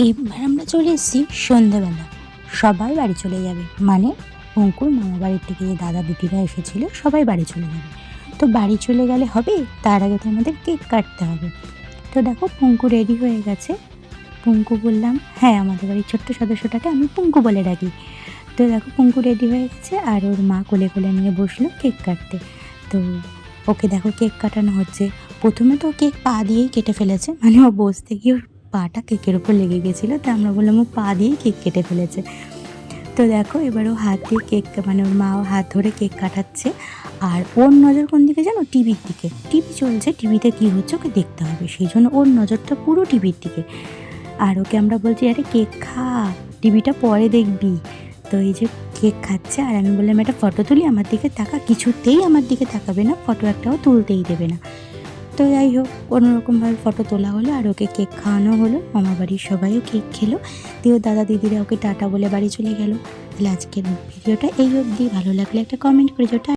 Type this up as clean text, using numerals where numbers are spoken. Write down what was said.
এইবার আমরা চলে এসেছি সন্ধেবেলা। সবাই বাড়ি চলে যাবে, মানে অঙ্কুর মামা বাড়ির থেকে যে দাদা দিদিরা এসেছিলো সবাই বাড়ি চলে যাবে। তো বাড়ি চলে গেলে হবে, তার আগে তো আমাদের কেক কাটতে হবে। তো দেখো পঙ্কু রেডি হয়ে গেছে। পঙ্কু বললাম, হ্যাঁ আমাদের বাড়ির ছোট্ট সদস্যটাকে আমি পঙ্কু বলে ডাকি। তো দেখো পঙ্কু রেডি হয়ে গেছে আর ওর মা কোলে কোলে নিয়ে বসলো কেক কাটতে। তো ওকে দেখো কেক কাটানো হচ্ছে। প্রথমে তো কেক পা দিয়েই কেটে ফেলেছে, মানে ও বসতে গিয়ে ওর পাটা কেকের ওপর লেগে গেছিলো, তো আমরা বললাম ও পা দিয়েই কেক কেটে ফেলেছে। তো দেখো এবার ও হাত দিয়ে কেক, মানে ওর মা হাত ধরে কেক কাটাচ্ছে। আর ওর নজর কোন দিকে জানো? টিভির দিকে। টিভি চলছে, টিভিতে কী হচ্ছে ওকে দেখতে হবে, সেই জন্য ওর নজরটা পুরো টিভির দিকে। আর ওকে আমরা বলছি, আরে কেক খা, টিভিটা পরে দেখবি। তো এই যে কেক খাচ্ছে আর আমি বললাম একটা ফটো তুলি, আমার দিকে তাকা। কিছুতেই আমার দিকে তাকাবে না, ফটো একটাও তুলতেই দেবে না। তো যাই হোক কোনোরকমভাবে ফটো তোলা হলো আর ওকে কেক খাওয়ানো হলো। মামা বাড়ির সবাইও কেক খেলো, দিয়ে দাদা দিদিরা ওকে টাটা বলে বাড়ি চলে গেল। তাহলে আজকের ভিডিওটা এই অবধি। ভালো লাগলে একটা কমেন্ট করে যেটা